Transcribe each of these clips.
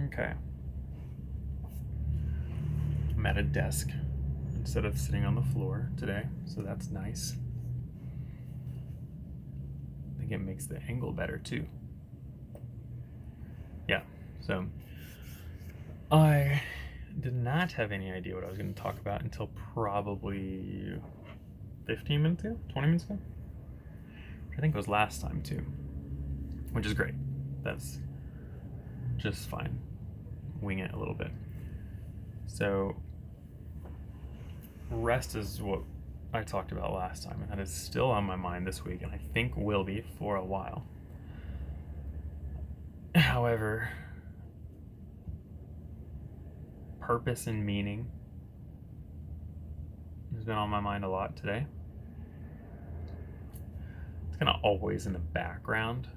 Okay. I'm at a desk instead of sitting on the floor today, so that's nice. I think it makes the angle better too. Yeah, so I did not have any idea what I was going to talk about until probably 15 minutes ago, 20 minutes ago. I think it was last time too, which is great. That's just fine. Wing it a little bit. So, rest is what I talked about last time, and that is still on my mind this week, and I think will be for a while. However, purpose and meaning has been on my mind a lot today. It's kind of always in the background,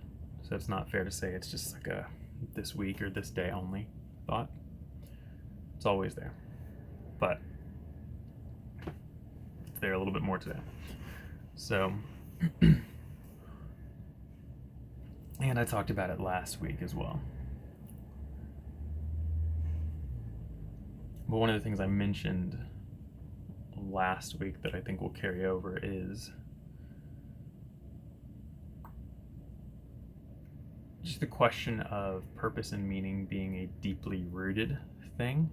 so it's not fair to say it's just like a this week or this day only thought. It's always there, but it's there a little bit more today. So, and I talked about it last week as well. But one of the things I mentioned last week that I think will carry over is just the question of purpose and meaning being a deeply rooted thing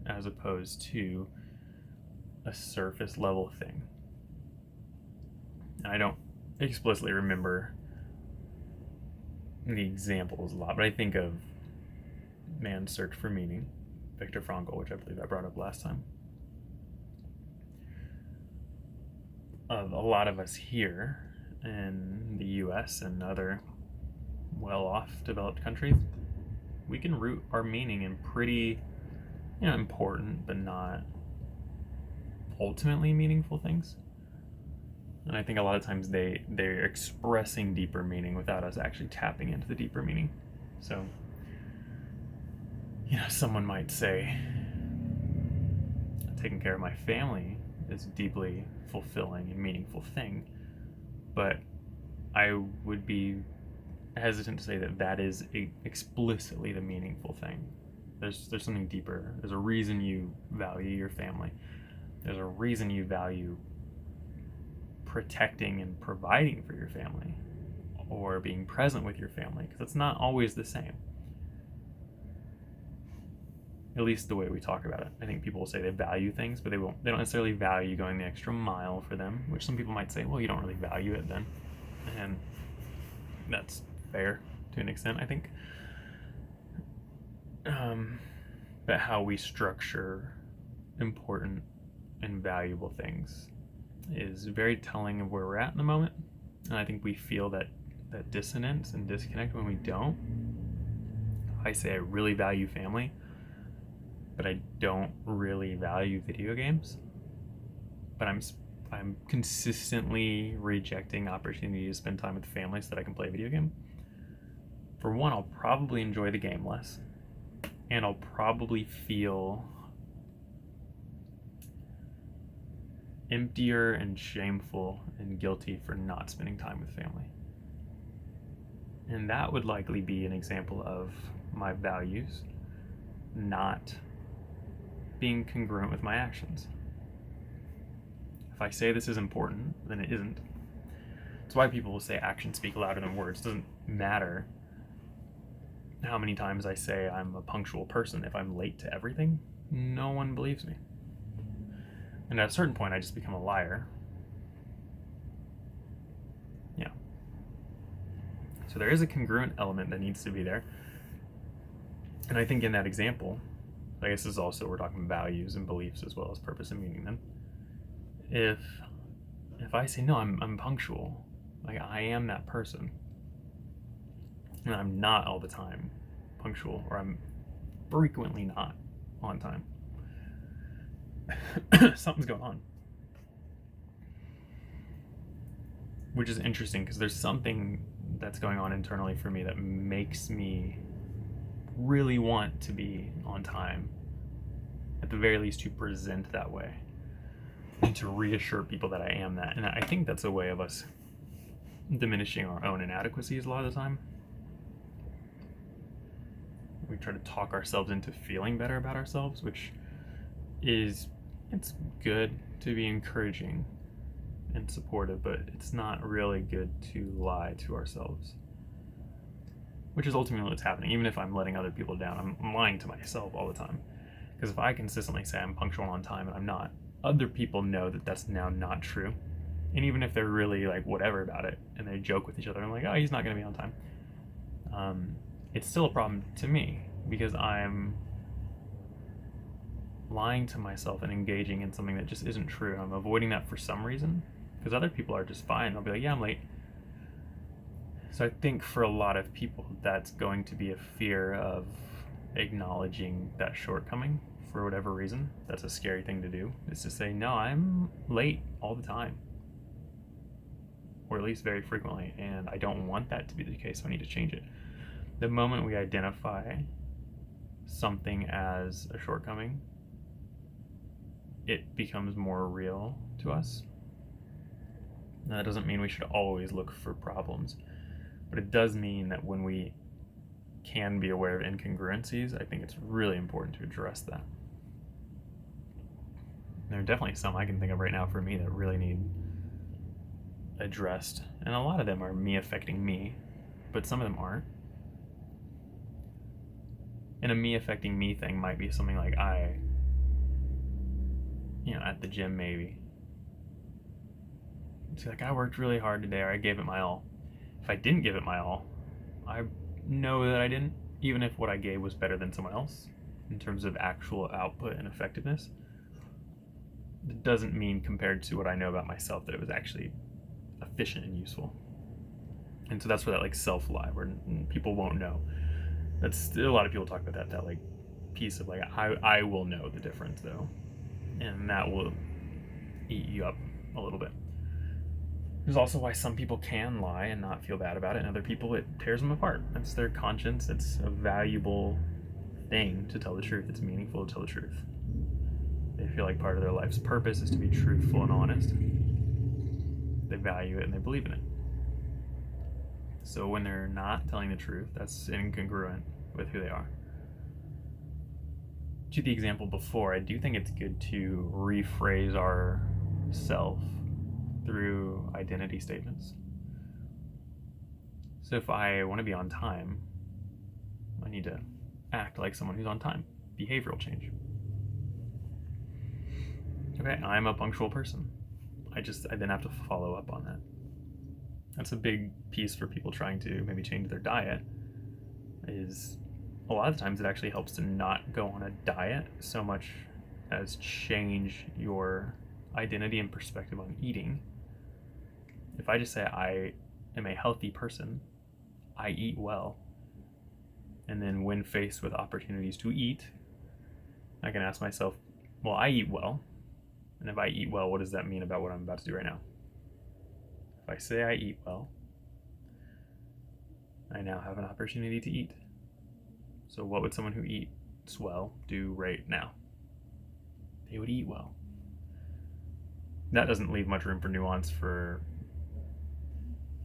as opposed to a surface level thing. I don't explicitly remember the examples a lot, but I think of Man's Search for Meaning, Viktor Frankl, which I believe I brought up last time. Of a lot of us here in the US and other well-off developed countries, we can root our meaning in pretty, important but not ultimately meaningful things. And I think a lot of times they're expressing deeper meaning without us actually tapping into the deeper meaning. So, someone might say, taking care of my family is a deeply fulfilling and meaningful thing, but I would be hesitant to say that is explicitly the meaningful thing. There's something deeper. There's a reason you value your family. There's a reason you value protecting and providing for your family or being present with your family, because it's not always the same. At least the way we talk about it. I think people will say they value things, but they don't necessarily value going the extra mile for them, which some people might say, well, you don't really value it then. And that's fair to an extent, I think. But how we structure important and valuable things is very telling of where we're at in the moment. And I think we feel that dissonance and disconnect when we don't. I say I really value family, but I don't really value video games. But I'm consistently rejecting opportunity to spend time with family so that I can play a video game. For one, I'll probably enjoy the game less, and I'll probably feel emptier and shameful and guilty for not spending time with family. And that would likely be an example of my values not being congruent with my actions. If I say this is important, then it isn't. It's why people will say actions speak louder than words. It doesn't matter how many times I say I'm a punctual person. If I'm late to everything, no one believes me. And at a certain point, I just become a liar. Yeah. So there is a congruent element that needs to be there. And I think in that example, I guess this is also, we're talking values and beliefs as well as purpose and meaning then. If I say, no, I'm punctual, like I am that person, and I'm not all the time punctual, or I'm frequently not on time, something's going on. Which is interesting, because there's something that's going on internally for me that makes me really want to be on time, at the very least to present that way, and to reassure people that I am that. And I think that's a way of us diminishing our own inadequacies a lot of the time. We try to talk ourselves into feeling better about ourselves, which it's good to be encouraging and supportive, but it's not really good to lie to ourselves, which is ultimately what's happening. Even if I'm letting other people down, I'm lying to myself all the time. Because if I consistently say I'm punctual on time and I'm not, other people know that that's now not true. And even if they're really like whatever about it and they joke with each other, I'm like, oh, he's not going to be on time. It's still a problem to me because I'm lying to myself and engaging in something that just isn't true. I'm avoiding that for some reason because other people are just fine. They'll be like, yeah, I'm late. So I think for a lot of people, that's going to be a fear of acknowledging that shortcoming for whatever reason. That's a scary thing to do, is to say, no, I'm late all the time, or at least very frequently, and I don't want that to be the case, so I need to change it. The moment we identify something as a shortcoming, it becomes more real to us. Now, that doesn't mean we should always look for problems, but it does mean that when we can be aware of incongruencies, I think it's really important to address that. There are definitely some I can think of right now for me that really need addressed, and a lot of them are me affecting me, but some of them aren't. And a me affecting me thing might be something like at the gym maybe. It's like, I worked really hard today, or I gave it my all. If I didn't give it my all, I know that I didn't, even if what I gave was better than someone else in terms of actual output and effectiveness. It doesn't mean, compared to what I know about myself, that it was actually efficient and useful. And so that's where that like self-lie, where people won't know. That's still, a lot of people talk about that like piece of like, I will know the difference though, and that will eat you up a little bit. There's also why some people can lie and not feel bad about it, and other people, it tears them apart. That's their conscience. It's a valuable thing to tell the truth. It's meaningful to tell the truth. They feel like part of their life's purpose is to be truthful and honest. They value it and they believe in it. So when they're not telling the truth, that's incongruent with who they are. To the example before, I do think it's good to rephrase our self through identity statements. So if I want to be on time, I need to act like someone who's on time. Behavioral change. Okay, I'm a punctual person. I then have to follow up on that. That's a big piece for people trying to maybe change their diet, is a lot of times it actually helps to not go on a diet so much as change your identity and perspective on eating. If I just say I am a healthy person, I eat well, and then when faced with opportunities to eat, I can ask myself, well, I eat well, and if I eat well, what does that mean about what I'm about to do right now? If I say I eat well, I now have an opportunity to eat. So what would someone who eats well do right now? They would eat well. That doesn't leave much room for nuance for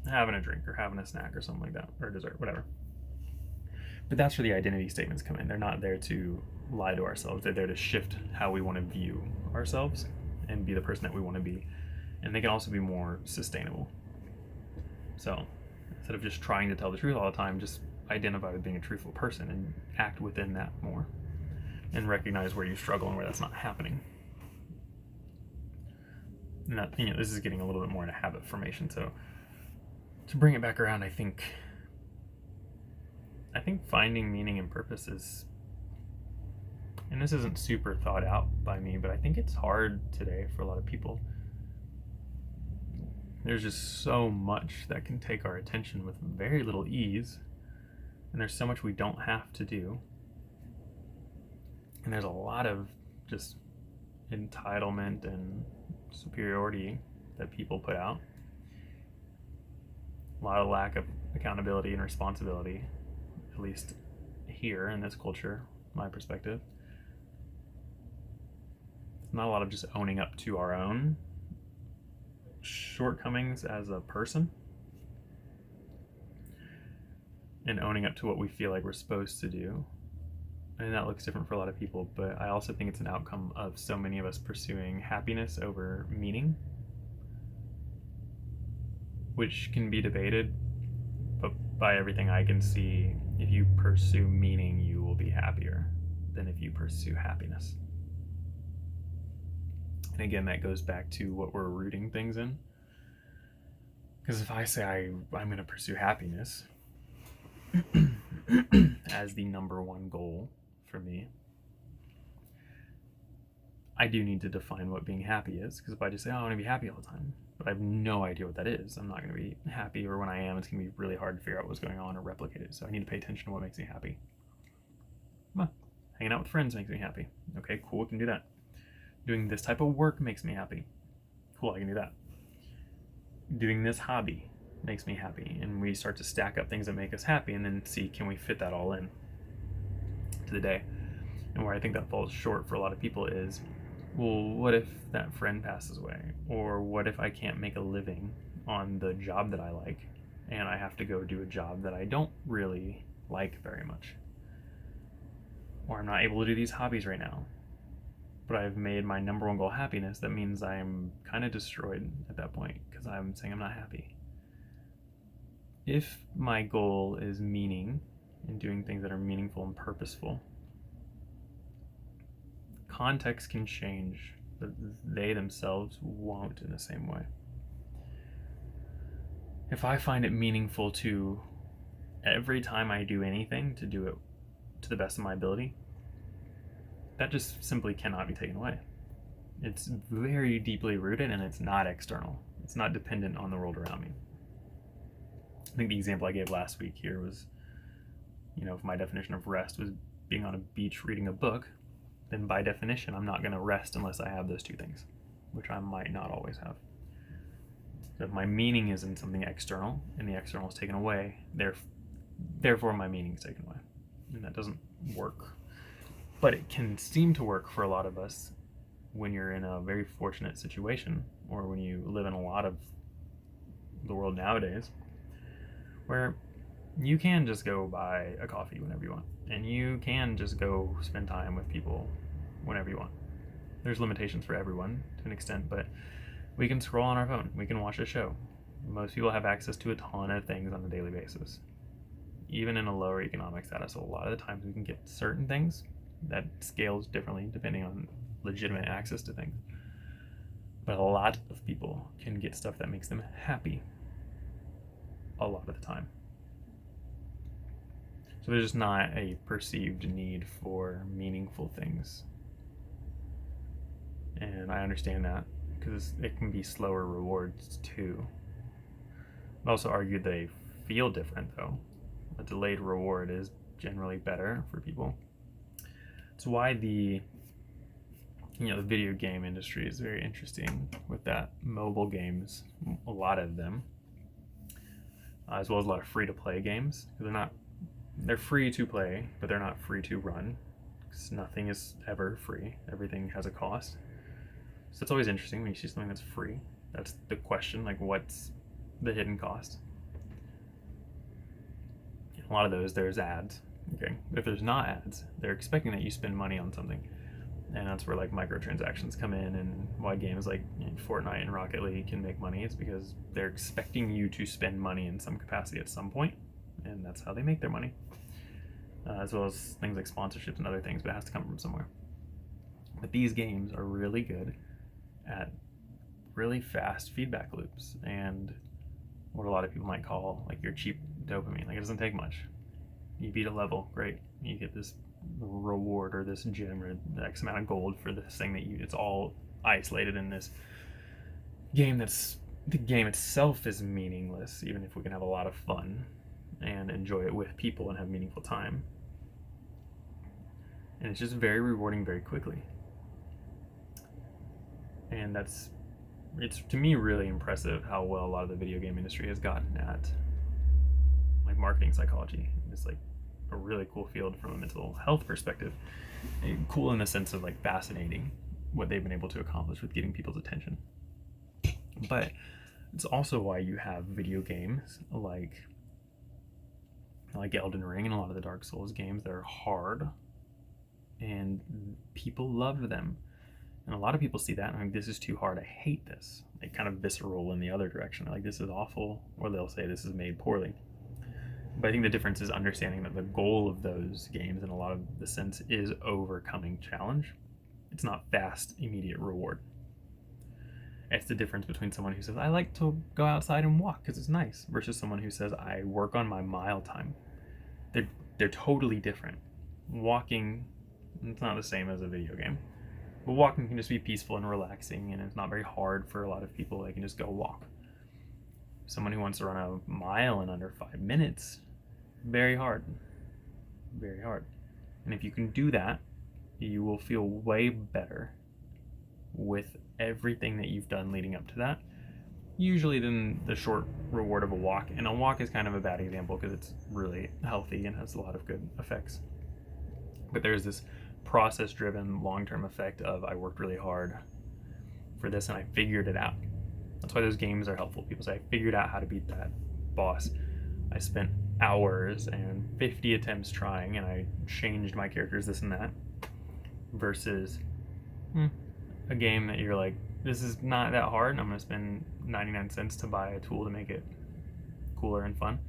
having a drink or having a snack or something like that, or dessert, whatever. But that's where the identity statements come in. They're not there to lie to ourselves. They're there to shift how we want to view ourselves and be the person that we want to be. And they can also be more sustainable. So instead of just trying to tell the truth all the time, just identify with being a truthful person and act within that more, and recognize where you struggle and where that's not happening. And that, this is getting a little bit more into habit formation. So to bring it back around, I think finding meaning and purpose is, and this isn't super thought out by me, but I think it's hard today for a lot of people. There's just so much that can take our attention with very little ease, and there's so much we don't have to do, and there's a lot of just entitlement and superiority that people put out, a lot of lack of accountability and responsibility, at least here in this culture, my perspective. Not a lot of just owning up to our own shortcomings as a person and owning up to what we feel like we're supposed to do and that looks different for a lot of people, but I also think it's an outcome of so many of us pursuing happiness over meaning, which can be debated, but by everything I can see, if you pursue meaning, you will be happier than if you pursue happiness. And again, that goes back to what we're rooting things in. Because if I say I'm going to pursue happiness as the number one goal for me, I do need to define what being happy is. Because if I just say, oh, I want to be happy all the time, but I have no idea what that is, I'm not going to be happy, or when I am, it's going to be really hard to figure out what's going on or replicate it. So I need to pay attention to what makes me happy. Well, hanging out with friends makes me happy. Okay, cool, I can do that. Doing this type of work makes me happy. Cool, I can do that. Doing this hobby makes me happy. And we start to stack up things that make us happy and then see, can we fit that all in to the day? And where I think that falls short for a lot of people is, well, what if that friend passes away? Or what if I can't make a living on the job that I like and I have to go do a job that I don't really like very much? Or I'm not able to do these hobbies right now, but I've made my number one goal happiness. That means I'm kind of destroyed at that point because I'm saying I'm not happy. If my goal is meaning and doing things that are meaningful and purposeful, context can change, but they themselves won't in the same way. If I find it meaningful to, every time I do anything, to do it to the best of my ability, that just simply cannot be taken away. It's very deeply rooted and it's not external. It's not dependent on the world around me. I think the example I gave last week here was, if my definition of rest was being on a beach reading a book, then by definition, I'm not going to rest unless I have those two things, which I might not always have. So if my meaning is in something external and the external is taken away, therefore my meaning is taken away. And that doesn't work. But it can seem to work for a lot of us when you're in a very fortunate situation, or when you live in a lot of the world nowadays, where you can just go buy a coffee whenever you want, and you can just go spend time with people whenever you want. There's limitations for everyone to an extent, but we can scroll on our phone, we can watch a show. Most people have access to a ton of things on a daily basis. Even in a lower economic status, a lot of the times we can get certain things. That scales differently depending on legitimate access to things. But a lot of people can get stuff that makes them happy a lot of the time. So there's just not a perceived need for meaningful things. And I understand that because it can be slower rewards too. I'd also argue they feel different though. A delayed reward is generally better for people. It's why the video game industry is very interesting with that. Mobile games, a lot of them, as well as a lot of free-to-play games. They're free to play, but they're not free to run, because nothing is ever free. Everything has a cost. So it's always interesting when you see something that's free. That's the question, like, what's the hidden cost? In a lot of those, there's ads. Okay, if there's not ads, they're expecting that you spend money on something, and that's where like microtransactions come in, and why games like Fortnite and Rocket League can make money. It's because they're expecting you to spend money in some capacity at some point, and that's how they make their money, as well as things like sponsorships and other things, but it has to come from somewhere. But these games are really good at really fast feedback loops and what a lot of people might call like your cheap dopamine. Like, it doesn't take much. You beat a level, great. You get this reward or this gem or the X amount of gold for this thing it's all isolated in this game. The game itself is meaningless, even if we can have a lot of fun and enjoy it with people and have meaningful time. And it's just very rewarding very quickly. And it's to me really impressive how well a lot of the video game industry has gotten at like marketing psychology. It's like a really cool field from a mental health perspective. And cool in the sense of like fascinating what they've been able to accomplish with getting people's attention. But it's also why you have video games like Elden Ring and a lot of the Dark Souls games that are hard and people love them. And a lot of people see that and this is too hard, I hate this. They kind of visceral in the other direction. They're like, this is awful, or they'll say this is made poorly. But I think the difference is understanding that the goal of those games, in a lot of the sense, is overcoming challenge. It's not fast, immediate reward. It's the difference between someone who says, I like to go outside and walk because it's nice, versus someone who says, I work on my mile time. They're totally different. Walking, it's not the same as a video game. But walking can just be peaceful and relaxing, and it's not very hard for a lot of people. They can just go walk. Someone who wants to run a mile in under 5 minutes, very hard. Very hard. And if you can do that, you will feel way better with everything that you've done leading up to that, usually than the short reward of a walk. And a walk is kind of a bad example because it's really healthy and has a lot of good effects. But there's this process-driven long-term effect of I worked really hard for this and I figured it out. That's why those games are helpful. People say, I figured out how to beat that boss. I spent hours and 50 attempts trying and I changed my characters, this and that. Versus a game that you're like, this is not that hard and I'm going to spend 99 cents to buy a tool to make it cooler and fun.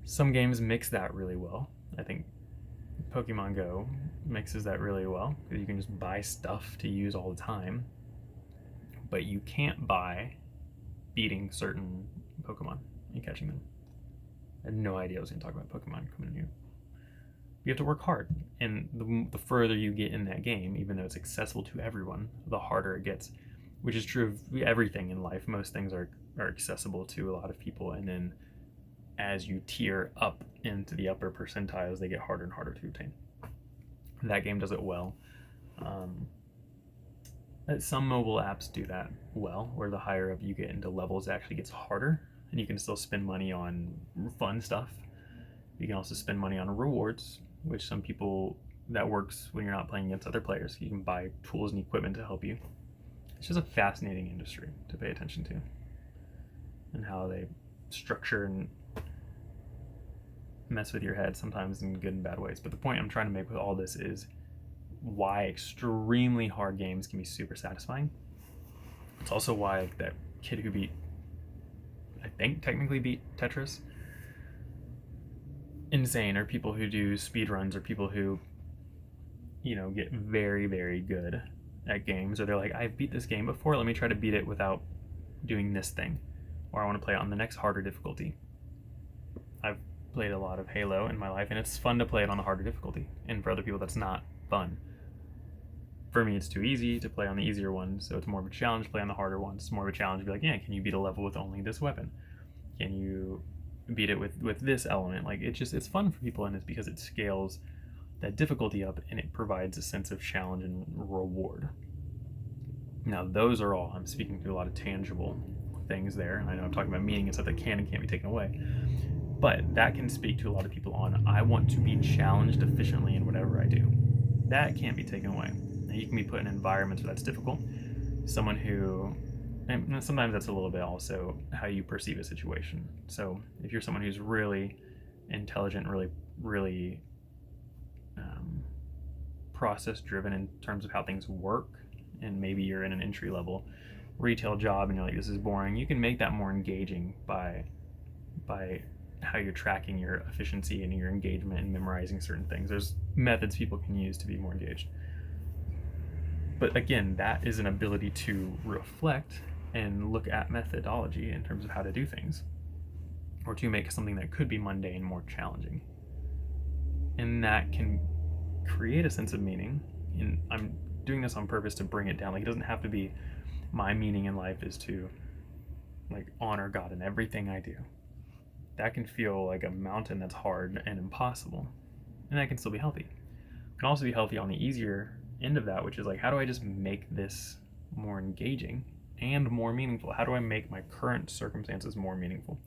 Some games mix that really well. I think Pokemon Go mixes that really well because you can just buy stuff to use all the time, but you can't buy beating certain Pokemon and catching them. I had no idea I was going to talk about Pokemon coming in here. You have to work hard, and the further you get in that game, even though it's accessible to everyone, the harder it gets, which is true of everything in life. Most things are accessible to a lot of people, and then as you tier up into the upper percentiles, they get harder and harder to obtain. That game does it well. Some mobile apps do that well, where the higher up you get into levels, it actually gets harder, and you can still spend money on fun stuff. You can also spend money on rewards, which some people, that works when you're not playing against other players. You can buy tools and equipment to help you. It's just a fascinating industry to pay attention to, and how they structure and mess with your head, sometimes in good and bad ways. But the point I'm trying to make with all this is why extremely hard games can be super satisfying. It's also why that kid who technically beat Tetris, insane, or people who do speedruns, or people who, get very, very good at games, or they're like, I've beat this game before, let me try to beat it without doing this thing, or I want to play it on the next harder difficulty. I've played a lot of Halo in my life, and it's fun to play it on the harder difficulty, and for other people that's not fun. For me, it's too easy to play on the easier one, so it's more of a challenge to play on the harder ones. It's more of a challenge to be like, yeah, can you beat a level with only this weapon? Can you beat it with this element? Like, it's fun for people, and it's because it scales that difficulty up, and it provides a sense of challenge and reward. Now, those are all, I'm speaking to a lot of tangible things there, and I know I'm talking about meaning and stuff that can and can't be taken away, but that can speak to a lot of people on, I want to be challenged efficiently in whatever I do. That can't be taken away. Now, you can be put in environments where that's difficult. Someone who, and sometimes that's a little bit also how you perceive a situation. So if you're someone who's really intelligent, really process driven in terms of how things work, and maybe you're in an entry level retail job and you're like, this is boring, you can make that more engaging by how you're tracking your efficiency and your engagement and memorizing certain things. There's methods people can use to be more engaged. But again, that is an ability to reflect and look at methodology in terms of how to do things, or to make something that could be mundane more challenging. And that can create a sense of meaning. And I'm doing this on purpose to bring it down. Like, it doesn't have to be my meaning in life is to honor God in everything I do. That can feel like a mountain that's hard and impossible. And that can still be healthy. It can also be healthy on the easier end of that, which is how do I just make this more engaging and more meaningful? How do I make my current circumstances more meaningful?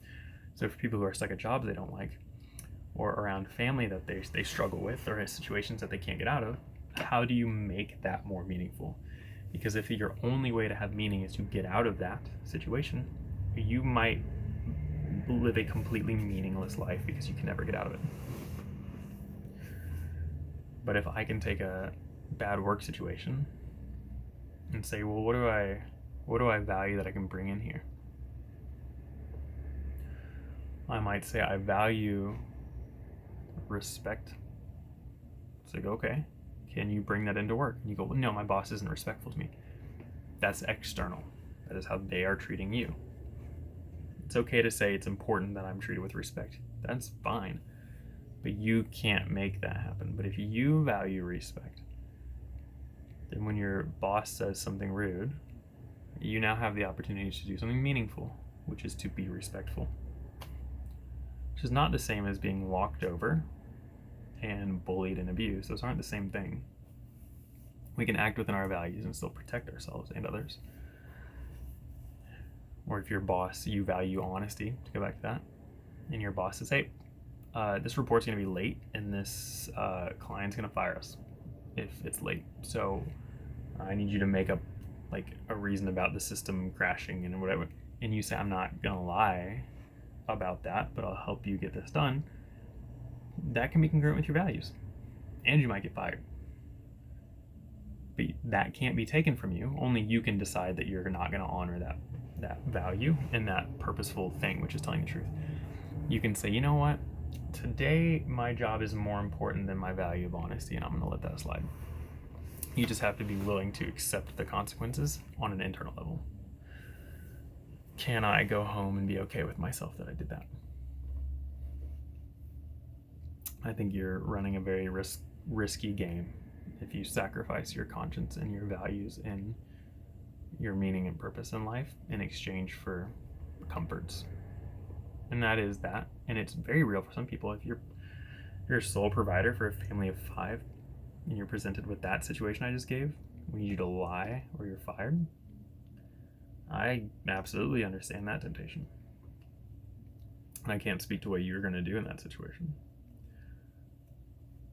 So for people who are stuck at jobs they don't like, or around family that they struggle with, or situations that they can't get out of, how do you make that more meaningful? Because if your only way to have meaning is to get out of that situation, you might live a completely meaningless life because you can never get out of it. But if I can take a bad work situation and say, well, what do I value that I can bring in here? I might say I value respect. It's like, okay, can you bring that into work? And you go, well, no, my boss isn't respectful to me. That's external. That is how they are treating you. It's okay to say it's important that I'm treated with respect. That's fine. But you can't make that happen. But if you value respect, then when your boss says something rude, you now have the opportunity to do something meaningful, which is to be respectful. Which is not the same as being walked over and bullied and abused. Those aren't the same thing. We can act within our values and still protect ourselves and others. Or if your boss, you value honesty, to go back to that, and your boss says, hey, this report's going to be late and this client's going to fire us if it's late. So I need you to make up like a reason about the system crashing and whatever. And you say, I'm not going to lie about that, but I'll help you get this done. That can be congruent with your values. And you might get fired. But that can't be taken from you. Only you can decide that you're not going to honor that value and that purposeful thing, which is telling the truth. You can say, you know what? Today, my job is more important than my value of honesty, and I'm going to let that slide. You just have to be willing to accept the consequences on an internal level. Can I go home and be okay with myself that I did that? I think you're running a very risky game if you sacrifice your conscience and your values and your meaning and purpose in life in exchange for comforts. And that is that. And it's very real for some people. If you're a sole provider for a family of 5 and you're presented with that situation I just gave, we need you to lie or you're fired. I absolutely understand that temptation. And I can't speak to what you're going to do in that situation.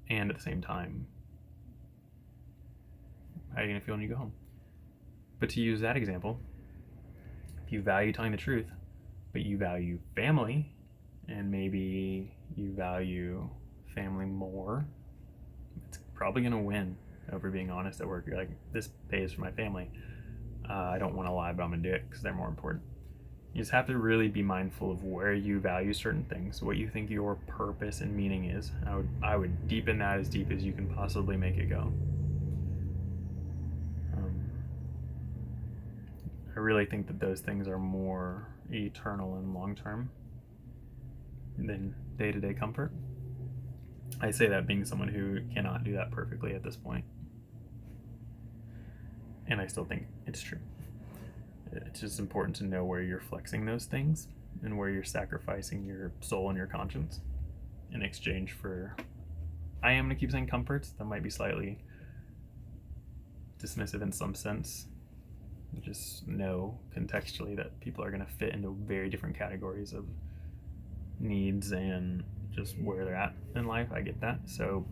And at the same time, how are you going to feel when you go home? But to use that example, if you value telling the truth, but you value family, and maybe you value family more, it's probably going to win over being honest at work. You're like, this pays for my family. I don't want to lie, but I'm going to do it because they're more important. You just have to really be mindful of where you value certain things, what you think your purpose and meaning is. I would deepen that as deep as you can possibly make it go. I really think that those things are more eternal and long-term than day-to-day comfort. I say that being someone who cannot do that perfectly at this point. And I still think it's true. It's just important to know where you're flexing those things and where you're sacrificing your soul and your conscience in exchange for, I am going to keep saying comforts. That might be slightly dismissive in some sense. Just know contextually that people are going to fit into very different categories of needs and just where they're at in life. I get that. So,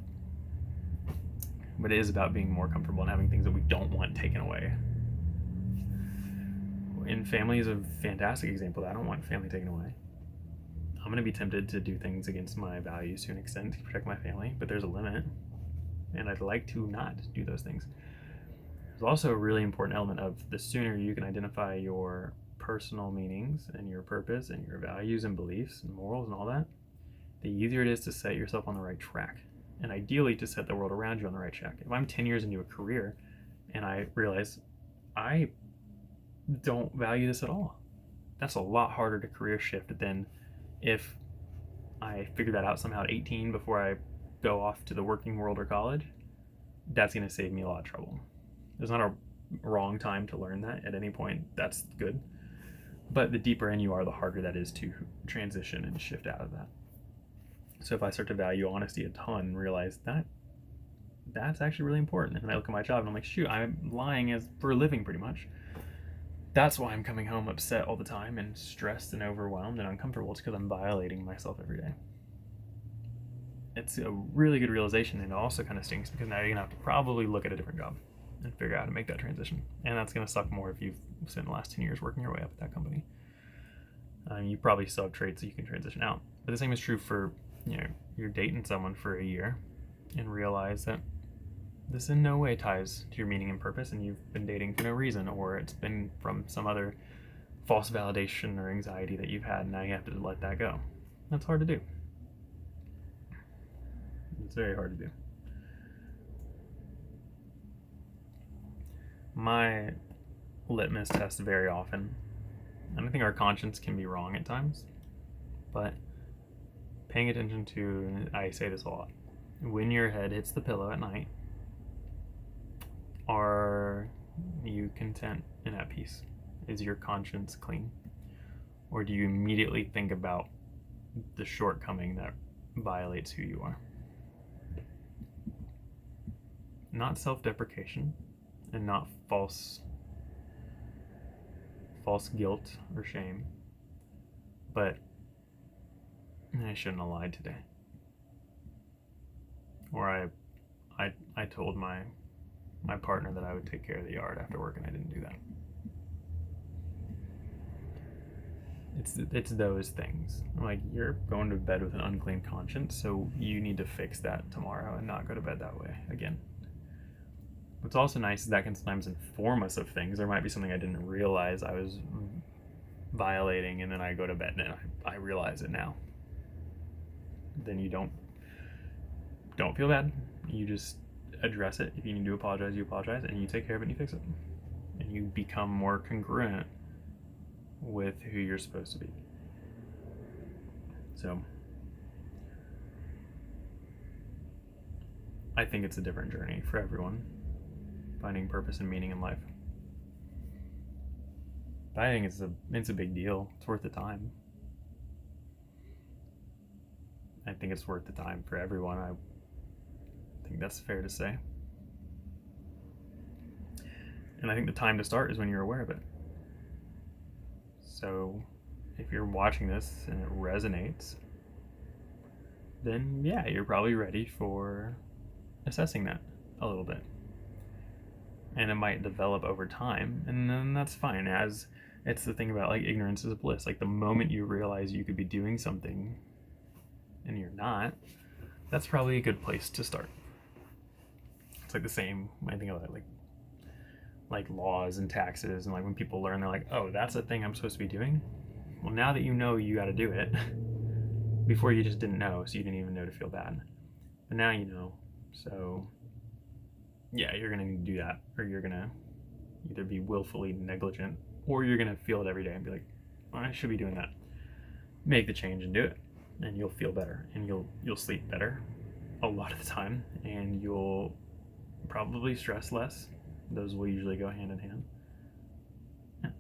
but it is about being more comfortable and having things that we don't want taken away. And family is a fantastic example that I don't want family taken away. I'm going to be tempted to do things against my values to an extent to protect my family, but there's a limit. And I'd like to not do those things. There's also a really important element of the sooner you can identify your personal meanings and your purpose and your values and beliefs and morals and all that, the easier it is to set yourself on the right track. And ideally to set the world around you on the right track. If I'm 10 years into a career and I realize I don't value this at all, that's a lot harder to career shift than if I figure that out somehow at 18 before I go off to the working world or college. That's going to save me a lot of trouble. There's not a wrong time to learn that at any point. That's good. But the deeper in you are, the harder that is to transition and shift out of that. So if I start to value honesty a ton and realize that that's actually really important, and I look at my job and I'm like, shoot, I'm lying for a living pretty much. That's why I'm coming home upset all the time and stressed and overwhelmed and uncomfortable. It's because I'm violating myself every day. It's a really good realization, and it also kind of stinks because now you're going to have to probably look at a different job and figure out how to make that transition. And that's going to suck more if you've spent the last 10 years working your way up at that company. You probably still have traits that you can transition out. But the same is true for, you're dating someone for a year and realize that this in no way ties to your meaning and purpose, and you've been dating for no reason, or it's been from some other false validation or anxiety that you've had, and now you have to let that go. That's hard to do. It's very hard to do. My litmus test very often, and I think our conscience can be wrong at times, but paying attention to, I say this a lot, when your head hits the pillow at night, are you content and at peace? Is your conscience clean? Or do you immediately think about the shortcoming that violates who you are? Not self-deprecation and not false guilt or shame, but I shouldn't have lied today. Or I told my partner that I would take care of the yard after work and I didn't do that. It's those things. Like, you're going to bed with an unclean conscience, so you need to fix that tomorrow and not go to bed that way again. What's also nice is that can sometimes inform us of things. There might be something I didn't realize I was violating, and then I go to bed and I realize it now. Then you don't feel bad. You just address it. If you need to apologize, you apologize, and you take care of it and you fix it. And you become more congruent with who you're supposed to be. So I think it's a different journey for everyone, finding purpose and meaning in life. But I think it's a big deal. It's worth the time. I think it's worth the time for everyone. I think that's fair to say. And I think the time to start is when you're aware of it. So if you're watching this and it resonates, then yeah, you're probably ready for assessing that a little bit. And it might develop over time, and then that's fine. As it's the thing about, like, ignorance is bliss. Like, the moment you realize you could be doing something and you're not, that's probably a good place to start. It's like the same, I think of it like laws and taxes, and like when people learn, they're like, oh, that's a thing I'm supposed to be doing. Well, now that you know, you got to do it. Before you just didn't know, so you didn't even know to feel bad. But now you know, so yeah, you're gonna need to do that, or you're gonna either be willfully negligent, or you're gonna feel it every day and be like, oh, I should be doing that. Make the change and do it, and you'll feel better, and you'll sleep better a lot of the time, and you'll probably stress less. Those will usually go hand in hand. Yeah.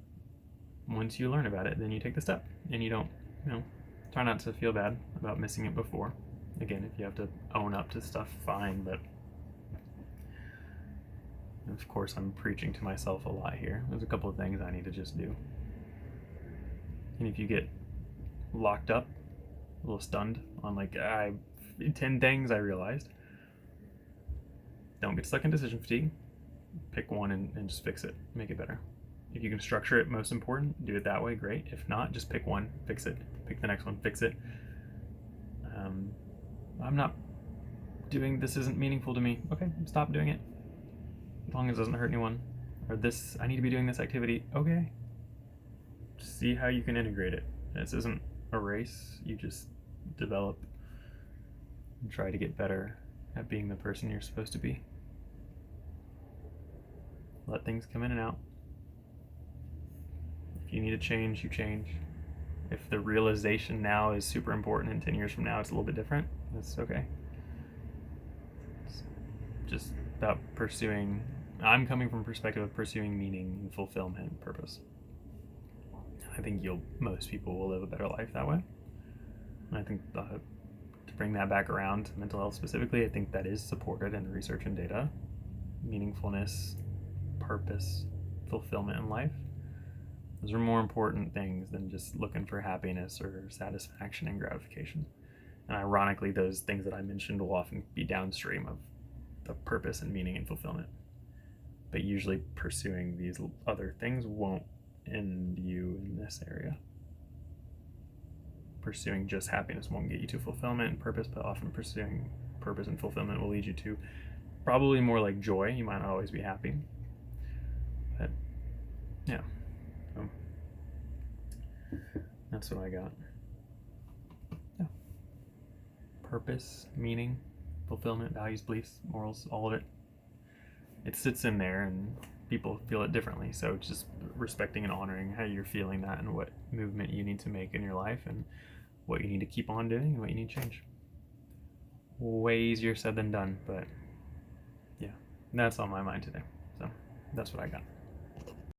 Once you learn about it, then you take the step, and you don't, try not to feel bad about missing it before. Again, if you have to own up to stuff, fine, but of course I'm preaching to myself a lot here. There's a couple of things I need to just do. And if you get locked up, a little stunned on 10 things I realized, don't get stuck in decision fatigue. Pick one and just fix it, make it better. If you can structure it, most important, do it that way, great. If not, just pick one, fix it. Pick the next one, fix it. I'm not doing, this isn't meaningful to me. Okay, stop doing it. As long as it doesn't hurt anyone. Or I need to be doing this activity. Okay. See how you can integrate it. This isn't a race. You just develop and try to get better at being the person you're supposed to be. Let things come in and out. If you need to change, you change. If the realization now is super important and 10 years from now it's a little bit different, that's okay. It's just about pursuing, I'm coming from a perspective of pursuing meaning and fulfillment and purpose. I think most people will live a better life that way. And I think to bring that back around to mental health specifically, I think that is supported in research and data. Meaningfulness, purpose, fulfillment in life. Those are more important things than just looking for happiness or satisfaction and gratification. And ironically, those things that I mentioned will often be downstream of the purpose and meaning and fulfillment. But usually pursuing these other things won't end you in this area. Pursuing just happiness won't get you to fulfillment and purpose, but often pursuing purpose and fulfillment will lead you to. Probably more like joy. You might not always be happy. But yeah. So that's what I got. Yeah. Purpose, meaning, fulfillment, values, beliefs, morals, all of it. It sits in there and people feel it differently. So just respecting and honoring how you're feeling that and what movement you need to make in your life and what you need to keep on doing and what you need to change. Way easier said than done, but yeah, that's on my mind today. So that's what I got.